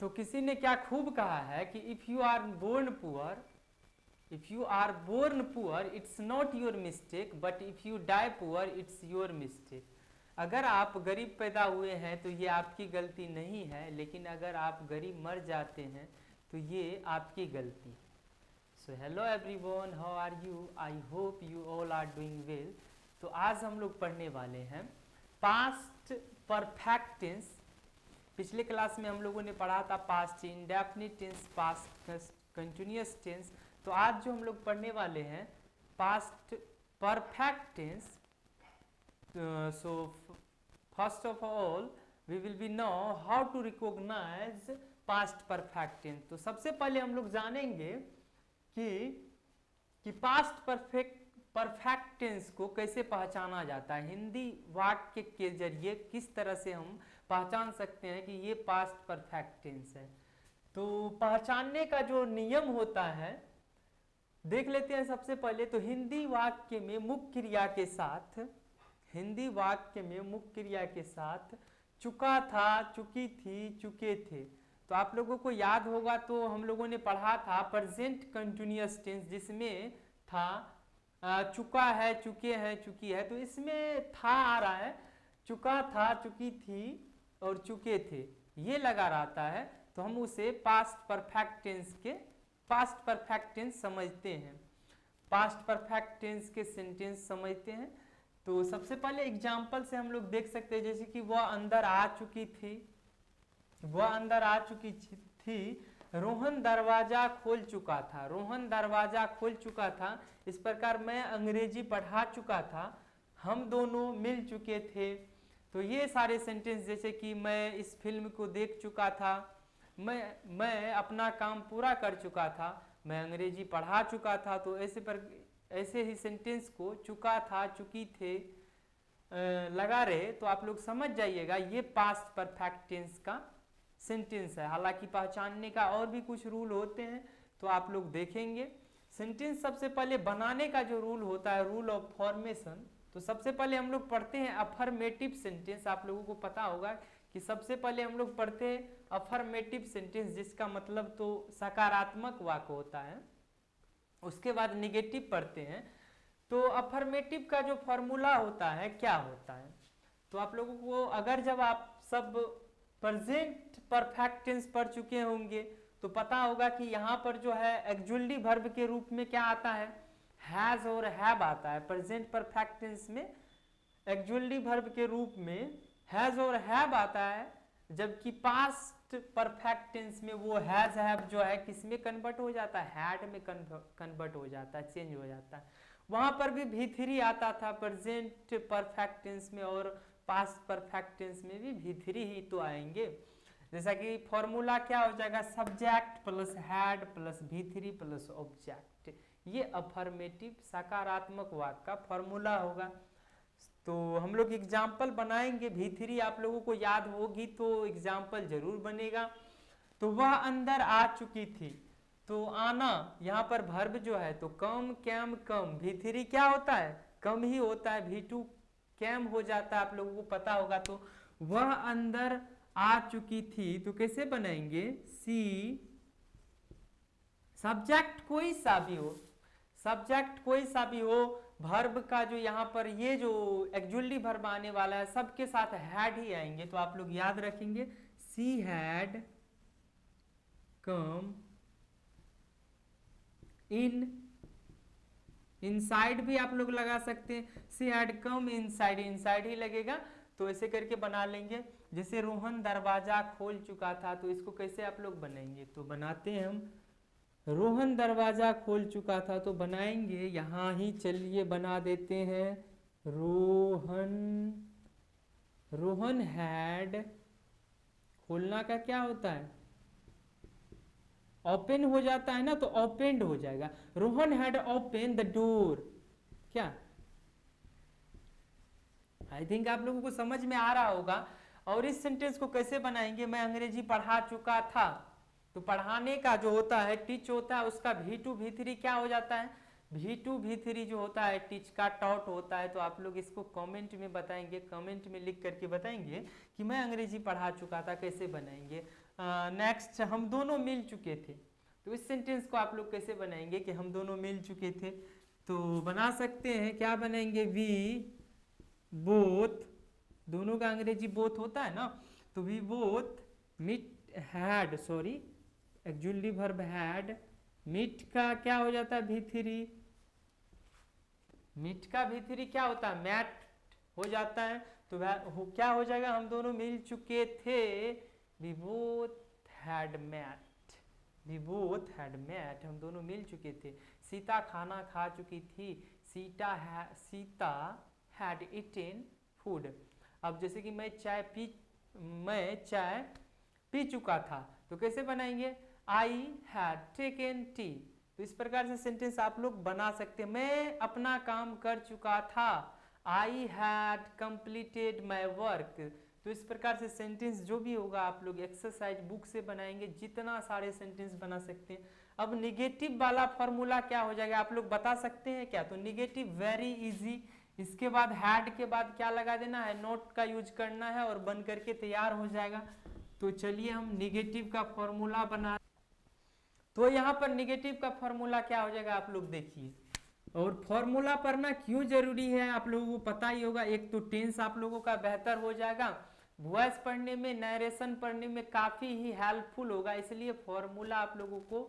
तो किसी ने क्या खूब कहा है कि if you are born poor it's not your mistake, but if you die poor it's your mistake. अगर आप गरीब पैदा हुए हैं तो ये आपकी गलती नहीं है, लेकिन अगर आप गरीब मर जाते हैं तो ये आपकी गलती। So hello everyone, how are you? I hope you all are doing well. तो आज हम लोग पढ़ने वाले हैं पास्ट परफेक्ट टेंस। पिछले क्लास में हम लोगों ने पढ़ा था past indefinite tense, past continuous tense. तो आज जो हम लोग पढ़ने वाले हैं past perfect tense. So first of all we will be know how to recognize past perfect tense। तो सबसे पहले हम लोग जानेंगे कि पास्ट परफेक्ट टेंस को कैसे पहचाना जाता है। हिंदी वाक्य के जरिए किस तरह से हम पहचान सकते हैं कि ये पास्ट परफेक्ट टेंस है। तो पहचानने का जो नियम होता है देख लेते हैं। सबसे पहले तो हिंदी वाक्य में मुख्य क्रिया के साथ चुका था, चुकी थी, चुके थे। तो आप लोगों को याद होगा तो हम लोगों ने पढ़ा था प्रेजेंट कंटिन्यूअस टेंस, जिसमें था चुका है, चुके हैं, चुकी है। तो इसमें था आ रहा है, चुका था, चुकी थी और चुके थे, ये लगा रहता है। तो हम उसे पास्ट परफेक्ट टेंस समझते हैं, पास्ट परफेक्ट टेंस के सेंटेंस समझते हैं। तो सबसे पहले एग्जाम्पल से हम लोग देख सकते हैं, जैसे कि वह अंदर आ चुकी थी, रोहन दरवाजा खोल चुका था, इस प्रकार मैं अंग्रेजी पढ़ा चुका था, हम दोनों मिल चुके थे। तो ये सारे सेंटेंस, जैसे कि मैं इस फिल्म को देख चुका था, मैं अपना काम पूरा कर चुका था, मैं अंग्रेजी पढ़ा चुका था। तो ऐसे ही सेंटेंस को चुका था, चुकी थे लगा रहे तो आप लोग समझ जाइएगा ये पास्ट परफेक्ट टेंस का सेंटेंस है। हालांकि पहचानने का और भी कुछ रूल होते हैं, तो आप लोग देखेंगे। सेंटेंस सबसे पहले बनाने का जो रूल होता है, रूल ऑफ फॉर्मेशन। तो सबसे पहले हम लोग पढ़ते हैं अफर्मेटिव सेंटेंस। आप लोगों को पता होगा कि सबसे पहले हम लोग पढ़ते हैं अफर्मेटिव सेंटेंस, जिसका मतलब तो सकारात्मक वाक्य होता है। उसके बाद निगेटिव पढ़ते हैं। तो अफर्मेटिव का जो फॉर्मूला होता है क्या होता है, तो आप लोगों को अगर जब आप सब प्रेजेंट परफेक्ट टेंस पढ़ चुके होंगे तो पता होगा कि यहाँ पर जो है एक्जुअली वर्ब के रूप में क्या आता है, हैज और हैव आता है। प्रेजेंट परफेक्ट टेंस में एक्जुअली वर्ब के रूप में हैज और हैव आता है, जबकि पास्ट परफेक्ट टेंस में वो हैज हैव जो है किस में कन्वर्ट हो जाता है, हैड में कन्वर्ट हो जाता है, चेंज हो जाता है। वहां पर भी V3 आता था प्रेजेंट परफेक्ट टेंस में, और पास्ट परफेक्ट टेंस में भी V3 ही तो आएंगे। जैसा कि फॉर्मूला क्या हो जाएगा, subject plus had plus V3 plus object, ये अफर्मेटिव सकारात्मक वाक्य का फॉर्मूला होगा। तो हम लोग एग्जाम्पल बनाएंगे। V3 आप लोगों को याद होगी तो एग्जाम्पल जरूर बनेगा। तो वह अंदर आ चुकी थी, तो आना यहाँ पर वर्ब जो है तो कम, कैम, कम। V3 क्या होता है, कम ही होता है, V2 कैम हो जाता है, आप लोगों को पता होगा। तो वह अंदर आ चुकी थी, तो कैसे बनाएंगे, सी सब्जेक्ट कोई सा भी हो, वर्ब का जो यहाँ पर ये जो एक्जुअली वर्ब आने वाला है सबके साथ हैड ही आएंगे। तो आप लोग याद रखेंगे, सी हैड कम इनसाइड भी आप लोग लगा सकते हैं, she had come inside he लगेगा। तो ऐसे करके बना लेंगे। जैसे रोहन दरवाजा खोल चुका था, तो इसको कैसे आप लोग बनाएंगे, तो बनाते हैं हम, रोहन दरवाजा खोल चुका था, तो बनाएंगे यहाँ ही, चलिए बना देते हैं, रोहन हैड, खोलना का क्या होता है, ओपन हो जाता है ना, तो ओपेंड हो जाएगा, Rohan had open the door. क्या आई थिंक आप लोगों को समझ में आ रहा होगा। और इस सेंटेंस को कैसे बनाएंगे, मैं अंग्रेजी पढ़ा चुका था, तो पढ़ाने का जो होता है टीच होता है, उसका V2 V3 क्या हो जाता है, V2 V3 जो होता है टीच का टॉट होता है। तो आप लोग इसको कमेंट में बताएंगे, कमेंट में लिख करके बताएंगे कि मैं अंग्रेजी पढ़ा चुका था, कैसे बनाएंगे। नेक्स्ट हम दोनों मिल चुके थे। तो इस सेंटेंस को आप लोग कैसे बनाएंगे कि हम दोनों मिल चुके थे? तो बना सकते हैं, क्या बनाएंगे? वी बोथ, दोनों का अंग्रेजी बोथ होता है ना, तो we both meet had, sorry actually verb had, meet का क्या हो जाता है? V3, मीट का V3 क्या होता है? मैट हो जाता है। तो क्या हो जाएगा? हम दोनों मिल चुके थे, we both had met, we both had met, हम दोनों मिल चुके थे। सीता खाना खा चुकी थी, सीता हैड ईटेन फूड। अब जैसे कि मैं चाय पी चुका था, तो कैसे बनाएंगे? I had taken T. तो इस प्रकार से सेंटेंस आप लोग बना सकते हैं। मैं अपना काम कर चुका था, I had completed my work. तो इस प्रकार से सेंटेंस जो भी होगा आप लोग एक्सरसाइज बुक से बनाएंगे, जितना सारे सेंटेंस बना सकते हैं। अब निगेटिव वाला फॉर्मूला क्या हो जाएगा, आप लोग बता सकते हैं क्या? तो निगेटिव वेरी इजी, इसके बाद हैड के बाद क्या लगा देना है? नोट का यूज करना है और बन करके तैयार हो जाएगा। तो चलिए हम निगेटिव का फॉर्मूला बना, तो यहाँ पर निगेटिव का फॉर्मूला क्या हो जाएगा आप लोग देखिए। और फॉर्मूला पढ़ना क्यों जरूरी है आप लोगों को पता ही होगा। एक तो टेंस आप लोगों का बेहतर हो जाएगा, वॉइस पढ़ने में, नरेशन पढ़ने में काफी ही हेल्पफुल होगा। इसलिए फॉर्मूला आप लोगों को,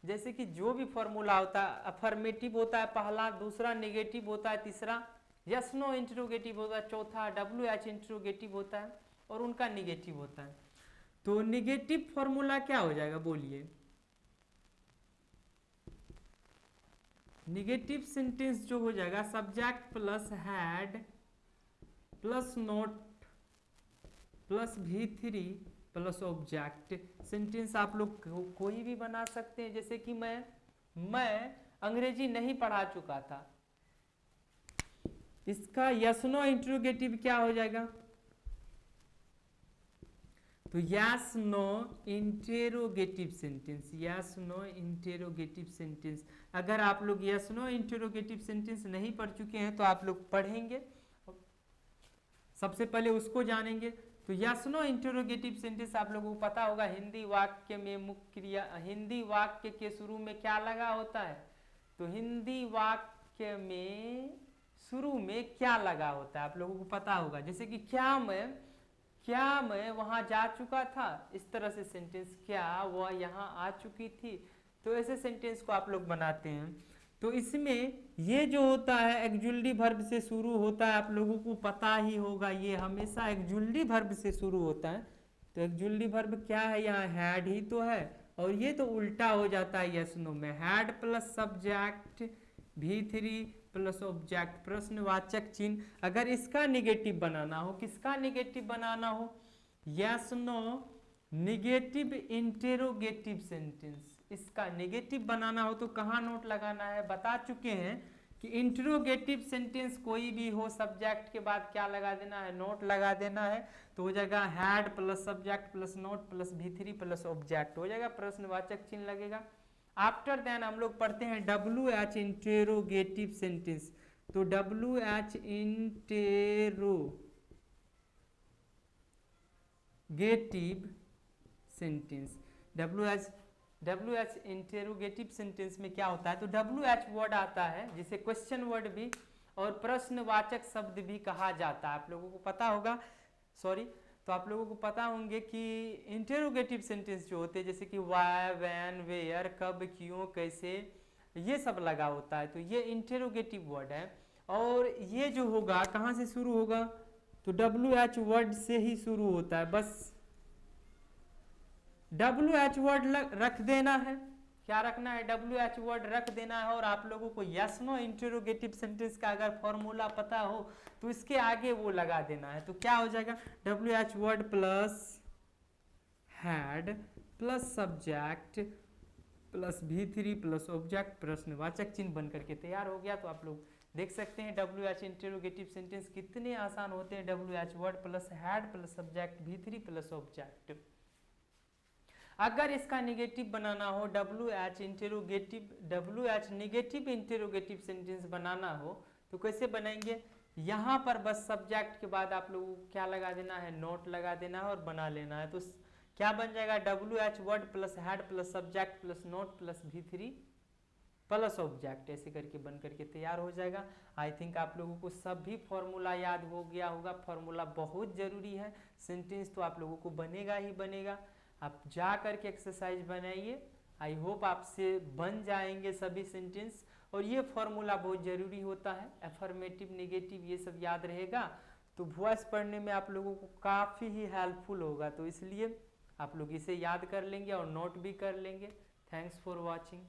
जैसे कि जो भी फॉर्मूला होता है, अफर्मेटिव होता है पहला, दूसरा नेगेटिव होता है, तीसरा यस नो इंट्रोगेटिव होता है, चौथा WH इंट्रोगेटिव होता है और उनका निगेटिव होता है। तो निगेटिव फॉर्मूला क्या हो जाएगा बोलिए? निगेटिव सेंटेंस जो हो जाएगा, subject plus had plus note plus V3 plus object. Sentence आप लोग कोई भी बना सकते हैं। जैसे कि मैं अंग्रेजी नहीं पढ़ा चुका था, इसका यस नो इंट्रोगेटिव क्या हो जाएगा? तो yes no interrogative sentence, yes no interrogative sentence. अगर आप लोग यस नो इंटेरोगेटिव सेंटेंस नहीं पढ़ चुके हैं तो आप लोग पढ़ेंगे, सबसे पहले उसको जानेंगे। तो यस नो इंटेरोगेटिव सेंटेंस आप लोगों को पता होगा, हिंदी वाक्य में मुख्य क्रिया, हिंदी वाक्य के शुरू में क्या लगा होता है? तो हिंदी वाक्य में शुरू में क्या लगा होता है आप लोगों को पता होगा। जैसे कि क्या मैं वहां जा चुका था, इस तरह से सेंटेंस, क्या वह यहाँ आ चुकी थी। तो ऐसे सेंटेंस को आप लोग बनाते हैं। तो इसमें ये जो होता है एक्जुअली वर्ब से शुरू होता है, आप लोगों को पता ही होगा, ये हमेशा एक्जुअली वर्ब से शुरू होता है। तो एक्जुअली वर्ब क्या है? यहाँ हैड ही तो है, और ये तो उल्टा हो जाता है यस नो में, had plus subject V3 plus object प्रश्नवाचक चिन्ह। अगर इसका निगेटिव बनाना हो, किसका निगेटिव बनाना हो? Yes no negative interrogative sentence, इसका निगेटिव बनाना हो तो कहाँ नोट लगाना है? बता चुके हैं कि इंटेरोगेटिव सेंटेंस कोई भी हो, सब्जेक्ट के बाद क्या लगा देना है? नोट लगा देना है। तो हो जाएगा had plus subject plus note plus V3 plus object, हो जाएगा प्रश्नवाचक चिन्ह लगेगा। आफ्टर देन हम लोग पढ़ते हैं WH इंटेरोगेटिव सेंटेंस। तो WH interrogative sentence, WH interrogative sentence में क्या होता है? तो WH वर्ड आता है जिसे क्वेश्चन वर्ड भी और प्रश्नवाचक शब्द भी कहा जाता है। आप लोगों को पता होगा, सॉरी, तो आप लोगों को पता होंगे कि इंटेरोगेटिव सेंटेंस जो होते हैं, जैसे कि वाई, व्हेन, वेयर, कब, क्यों, कैसे, ये सब लगा होता है। तो ये इंटेरोगेटिव वर्ड है। और ये जो होगा कहाँ से शुरू होगा? तो WH वर्ड से ही शुरू होता है। बस WH वर्ड रख देना है। क्या रखना है? WH वर्ड रख देना है। और आप लोगों को यस नो इंटेरोगेटिव सेंटेंस का अगर फॉर्मूला पता हो तो इसके आगे वो लगा देना है। तो क्या हो जाएगा? WH word plus had plus subject plus V3 plus object प्रश्नवाचक चिन्ह बन करके तैयार हो गया। तो आप लोग देख सकते हैं WH इंटेरोगेटिव सेंटेंस कितने आसान होते हैं। WH word plus had plus subject V3 plus object. अगर इसका निगेटिव बनाना हो, WH निगेटिव इंटेरोगेटिव सेंटेंस बनाना हो तो कैसे बनाएंगे? यहाँ पर बस सब्जेक्ट के बाद आप लोगों को क्या लगा देना है? नोट लगा देना है और बना लेना है। तो क्या बन जाएगा, WH word plus had plus subject plus note plus V3 plus object, ऐसे करके बन करके तैयार हो जाएगा। आई थिंक आप लोगों को सभी फॉर्मूला याद हो गया होगा। फॉर्मूला बहुत ज़रूरी है, सेंटेंस तो आप लोगों को बनेगा ही बनेगा। आप जा करके एक्सरसाइज बनाइए, आई होप आपसे बन जाएंगे सभी सेंटेंस। और ये फॉर्मूला बहुत ज़रूरी होता है, एफर्मेटिव नेगेटिव ये सब याद रहेगा तो वॉइस पढ़ने में आप लोगों को काफ़ी ही हेल्पफुल होगा। तो इसलिए आप लोग इसे याद कर लेंगे और नोट भी कर लेंगे। Thanks for watching.